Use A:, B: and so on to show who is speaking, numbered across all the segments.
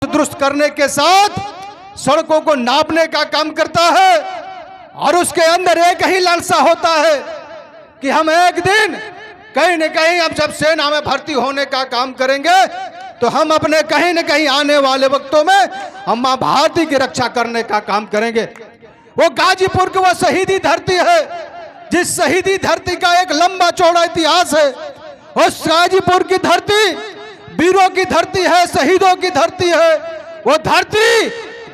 A: दुरुस्त करने के साथ सड़कों को नापने का काम करता है, और उसके अंदर एक ही लालसा होता है कि हम एक दिन कहीं न कहीं अब जब सेना में भर्ती होने का काम करेंगे तो हम अपने कहीं न कहीं आने वाले वक्तों में हम मां भारती की रक्षा करने का काम करेंगे। वो गाजीपुर की वो शहीदी धरती है, जिस शहीदी धरती का एक लंबा चौड़ा इतिहास है। उस गाजीपुर की धरती वीरों की धरती है, शहीदों की धरती है। वो धरती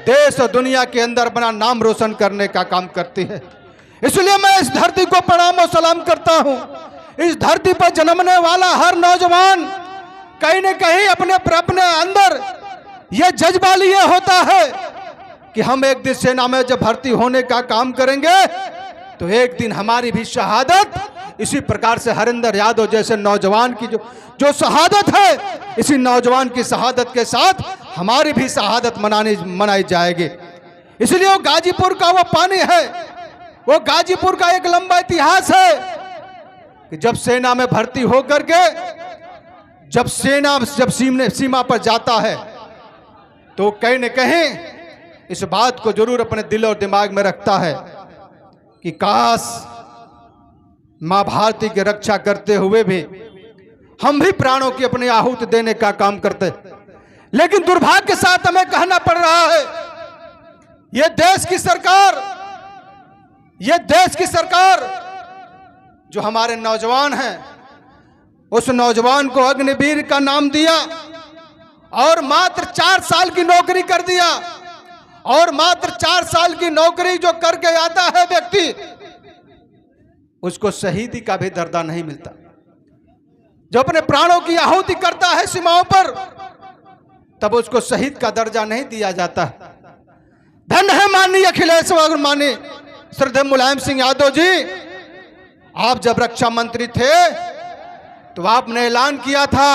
A: देश और दुनिया के अंदर अपना नाम रोशन करने का काम करती है। इसलिए मैं इस धरती को प्रणाम और सलाम करता हूं। इस धरती पर जन्मने वाला हर नौजवान कहीं न कहीं अपने अंदर यह जज्बा लिए होता है कि हम एक दिन सेना में जब भर्ती होने का काम करेंगे तो एक दिन हमारी भी शहादत इसी प्रकार से हरिंदर यादव जैसे नौजवान की जो शहादत है, इसी नौजवान की शहादत के साथ हमारी भी शहादत मनाई जाएगी। इसलिए वो गाजीपुर का वो पानी है, वो गाजीपुर का एक लंबा इतिहास है कि जब सेना में भर्ती होकर के जब सीमा पर जाता है तो कहीं न कहीं इस बात को जरूर अपने दिल और दिमाग में रखता है कि काश मां भारती की रक्षा करते हुए भी हम भी प्राणों की अपनी आहुति देने का काम करते। लेकिन दुर्भाग्य के साथ हमें कहना पड़ रहा है, यह देश की सरकार जो हमारे नौजवान हैं, उस नौजवान को अग्निवीर का नाम दिया और मात्र 4 साल की नौकरी कर दिया। और मात्र 4 साल की नौकरी जो करके आता है व्यक्ति, उसको शहीदी का भी दर्जा नहीं मिलता। जो अपने प्राणों की आहुति करता है सीमाओं पर, तब उसको शहीद का दर्जा नहीं दिया जाता। धन्य है माननीय अखिलेश और माननीय श्रद्धेय मुलायम सिंह यादव जी, आप जब रक्षा मंत्री थे तो आपने ऐलान किया था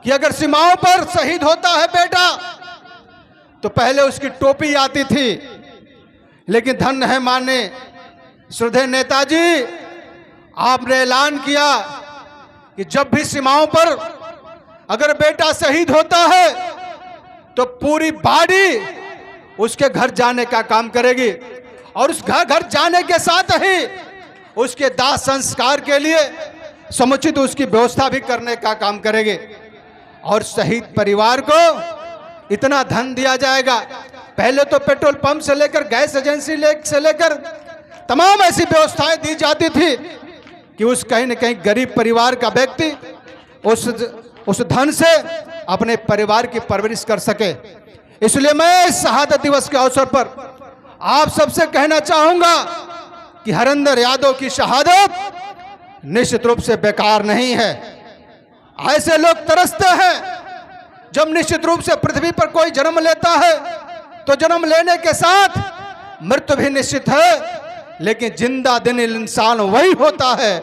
A: कि अगर सीमाओं पर शहीद होता है बेटा तो पहले उसकी टोपी आती थी। लेकिन धन्य है माननीय श्रद्धेय नेताजी, आपने ऐलान किया कि जब भी सीमाओं पर अगर बेटा शहीद होता है तो पूरी बॉडी उसके घर जाने का काम करेगी, और उस घर जाने के साथ ही उसके दाह संस्कार के लिए समुचित उसकी व्यवस्था भी करने का काम करेगी। और शहीद परिवार को इतना धन दिया जाएगा, पहले तो पेट्रोल पंप से लेकर गैस एजेंसी से लेकर तमाम ऐसी व्यवस्थाएं दी जाती थी कि उस कहीं न कहीं गरीब परिवार का व्यक्ति उस धन से अपने परिवार की परवरिश कर सके। इसलिए मैं इस शहादत दिवस के अवसर पर आप सबसे कहना चाहूंगा कि हरिंदर यादव की शहादत निश्चित रूप से बेकार नहीं है। ऐसे लोग तरसते हैं, जब निश्चित रूप से पृथ्वी पर कोई जन्म लेता है तो जन्म लेने के साथ मृत्यु भी निश्चित है, लेकिन जिंदा दिन इंसान वही होता है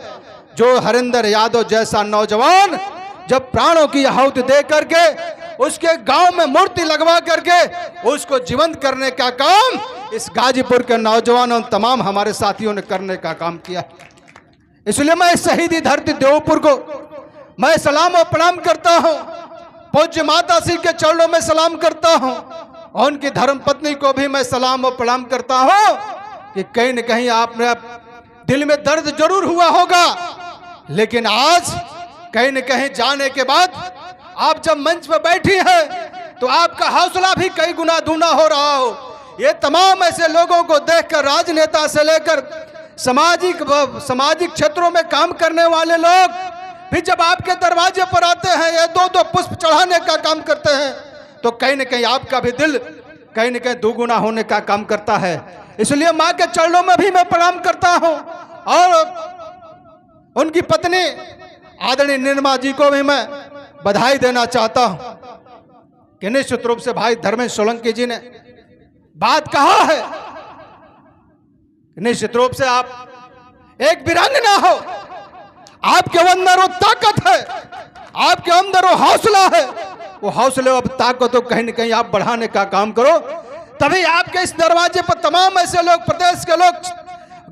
A: जो हरिंदर यादव जैसा नौजवान जब प्राणों की आहुति दे करके उसके गांव में मूर्ति लगवा करके उसको जीवंत करने का काम इस गाजीपुर के नौजवानों तमाम हमारे साथियों ने करने का काम किया। इसलिए मैं इस शहीदी धरती देवपुर को मैं सलाम और प्रणाम करता हूं, पूज्य माता श्री के चरणों में सलाम करता हूं, और उनकी धर्म पत्नी को भी मैं सलाम और प्रणाम करता हूं कि कहीं न कहीं आपने दिल में दर्द जरूर हुआ होगा, लेकिन आज कहीं न कहीं जाने के बाद आप जब मंच पर बैठी हैं तो आपका हौसला भी कई गुना दूना हो रहा हो। ये तमाम ऐसे लोगों को देखकर राजनेता से लेकर सामाजिक क्षेत्रों में काम करने वाले लोग भी जब आपके दरवाजे पर आते हैं, ये 2-2 पुष्प चढ़ाने का काम करते हैं, तो कहीं न कहीं आपका भी दिल कहीं न कहीं दुगुना होने का काम करता है। इसलिए मां के चरणों में भी मैं प्रणाम करता हूं, और उनकी पत्नी आदरणीय निर्मा जी को भी मैं बधाई देना चाहता हूं कि निश्चित रूप से भाई धर्मेंद्र सोलंकी जी ने बात कहा है, निश्चित रूप से आप एक वीरांगना हो, आपके अंदर वो ताकत है, आपके अंदर वो हौसला है, वो हौसले और ताकत को कहीं न कहीं आप बढ़ाने का काम करो, तभी आपके इस दरवाजे पर तमाम ऐसे लोग, प्रदेश के लोग,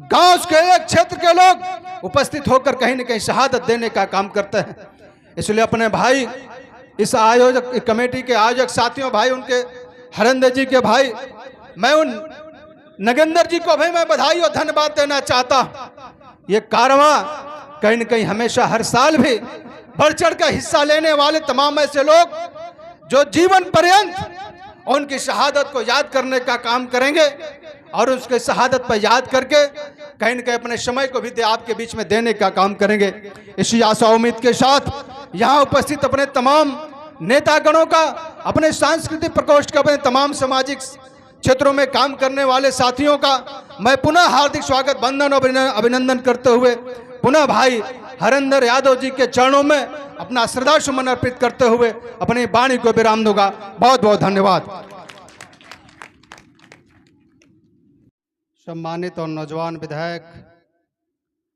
A: गांव के क्षेत्र के लोग उपस्थित होकर कहीं न कहीं शहादत देने का काम करते हैं। इसलिए अपने भाई इस आयोजक कमेटी के आयोजक साथियों भाई, उनके हरिंदर जी के भाई, मैं उन नगेंद्र जी को भी मैं बधाई और धन्यवाद देना चाहता हूं। ये कारवां कहीं न कहीं हमेशा हर साल भी बढ़ चढ़ कर हिस्सा लेने वाले तमाम ऐसे लोग जो जीवन पर्यंत उनकी शहादत को याद करने का काम करेंगे और उसके शहादत पर याद करके कहीं न कहीं अपने समय को भी आपके बीच में देने का काम करेंगे। इसी आशा उम्मीद के साथ यहाँ उपस्थित अपने तमाम नेतागणों का, अपने सांस्कृतिक प्रकोष्ठ का, अपने तमाम सामाजिक क्षेत्रों में काम करने वाले साथियों का मैं पुनः हार्दिक स्वागत, वंदन और अभिनंदन करते हुए पुनः भाई हरिंदर यादव जी के चरणों में अपना श्रद्धा सुमन अर्पित करते हुए अपनी वाणी को विराम दूंगा। बहुत बहुत धन्यवाद। सम्मानित और नौजवान विधायक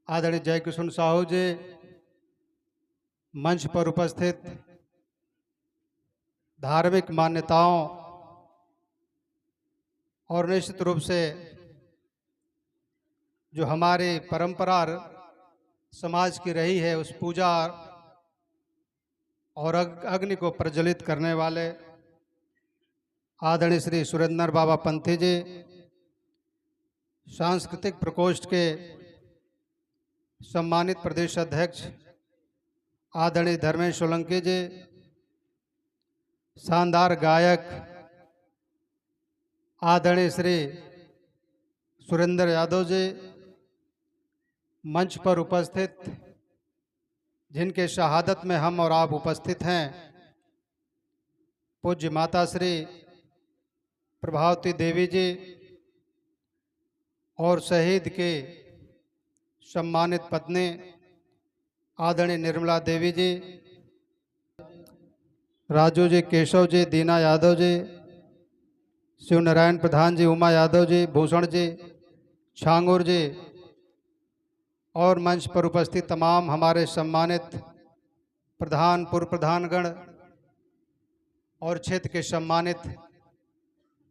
A: आदरणीय जय किशोर साहू जी, मंच पर उपस्थित धार्मिक मान्यताओं और निश्चित रूप से जो हमारी परंपरा समाज की रही है उस पूजा और अग्नि को प्रज्वलित करने वाले आदरणीय श्री सुरेंद्र बाबा पंथी जी, सांस्कृतिक प्रकोष्ठ के सम्मानित प्रदेश अध्यक्ष आदरणीय धर्मेश सोलंकी जी, शानदार गायक आदरणीय श्री सुरेंद्र यादव जी, मंच पर उपस्थित जिनके शहादत में हम और आप उपस्थित हैं, पूज्य माता श्री प्रभावती देवी जी और शहीद के सम्मानित पत्नी आदरणीय निर्मला देवी जी, राजू जी, केशव जी, दीना यादव जी, शिव नारायण प्रधान जी, उमा यादव जी, भूषण जी, छांगुर जी और मंच पर उपस्थित तमाम हमारे सम्मानित प्रधान, पूर्व प्रधानगण और क्षेत्र के सम्मानित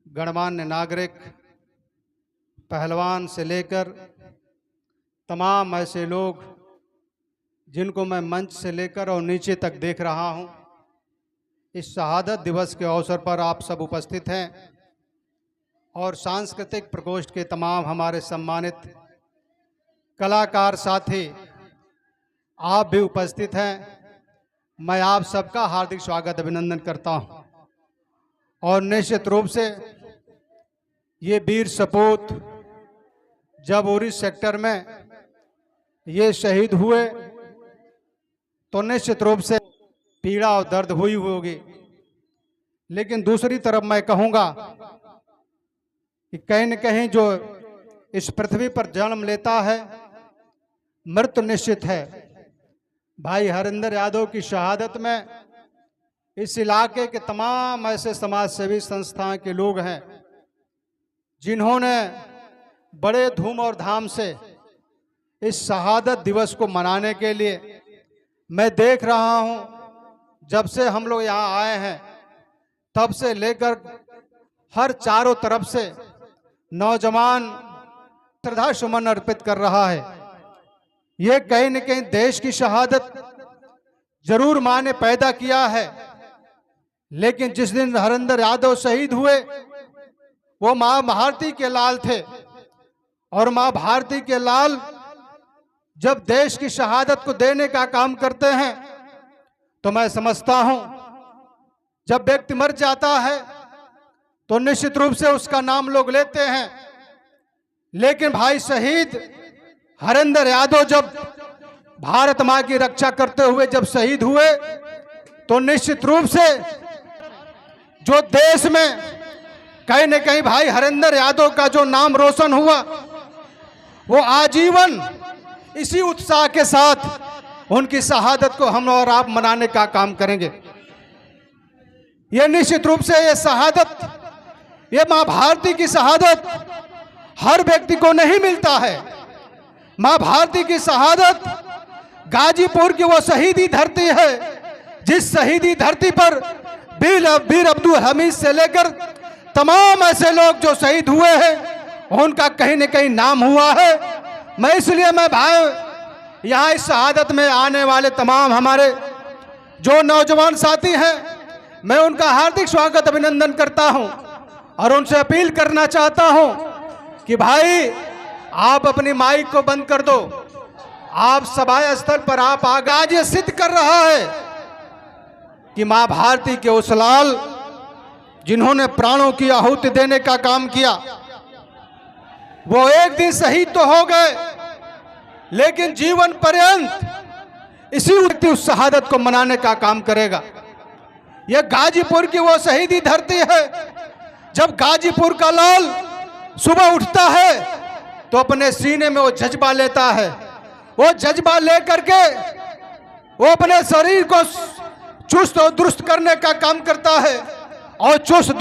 A: गणमान्य नागरिक, पहलवान से लेकर तमाम ऐसे लोग जिनको मैं मंच से लेकर और नीचे तक देख रहा हूं, इस शहादत दिवस के अवसर पर आप सब उपस्थित हैं और सांस्कृतिक प्रकोष्ठ के तमाम हमारे सम्मानित कलाकार साथी आप भी उपस्थित हैं। मैं आप सबका हार्दिक स्वागत अभिनंदन करता हूं और निश्चित रूप से ये वीर सपूत जब उरी सेक्टर में ये शहीद हुए तो निश्चित रूप से पीड़ा और दर्द हुई होगी, लेकिन दूसरी तरफ मैं कहूँगा कि कहीं न कहीं जो इस पृथ्वी पर जन्म लेता है मृत्यु निश्चित है। भाई हरिंदर यादव की शहादत में इस इलाके के तमाम ऐसे समाज सेवी संस्थाओं के लोग हैं जिन्होंने बड़े धूम और धाम से इस शहादत दिवस को मनाने के लिए, मैं देख रहा हूं जब से हम लोग यहाँ आए हैं तब से लेकर हर चारों तरफ से नौजवान श्रद्धा सुमन अर्पित कर रहा है। ये कहीं न कहीं देश की शहादत जरूर माँ ने पैदा किया है, लेकिन जिस दिन हरिंदर यादव शहीद हुए वो माँ भारती के लाल थे और माँ भारती के लाल जब देश की शहादत को देने का काम करते हैं तो मैं समझता हूं जब व्यक्ति मर जाता है तो निश्चित रूप से उसका नाम लोग लेते हैं, लेकिन भाई शहीद हरिंदर यादव जब भारत मां की रक्षा करते हुए जब शहीद हुए तो निश्चित रूप से जो देश में कहीं न कहीं भाई हरिंदर यादव का जो नाम रोशन हुआ वो आजीवन इसी उत्साह के साथ उनकी शहादत को हम और आप मनाने का काम करेंगे। ये निश्चित रूप से ये शहादत, ये मां भारती की शहादत हर व्यक्ति को नहीं मिलता है। मां भारती की शहादत गाजीपुर की वो शहीदी धरती है जिस शहीदी धरती पर वीर अब्दुल हमीद से लेकर तमाम ऐसे लोग जो शहीद हुए हैं उनका कहीं न कहीं नाम हुआ है। मैं इसलिए मैं भाई यहाँ इस शहादत में आने वाले तमाम हमारे जो नौजवान साथी हैं, मैं उनका हार्दिक स्वागत अभिनंदन करता हूं और उनसे अपील करना चाहता हूं कि भाई आप अपनी माइक को बंद कर दो। आप सभा स्थल पर आप आगाज ये सिद्ध कर रहा है कि मां भारती के उस लाल जिन्होंने प्राणों की आहुति देने का काम किया, वो एक दिन शहीद तो हो गए, लेकिन जीवन पर्यंत इसी व्यक्ति उस शहादत को मनाने का काम करेगा। यह गाजीपुर की वो शहीदी धरती है। जब गाजीपुर का लाल सुबह उठता है तो अपने सीने में वो जज्बा लेता है, वो जज्बा लेकर के वो अपने शरीर को चुस्त और दुरुस्त करने का काम करता है और चुस्त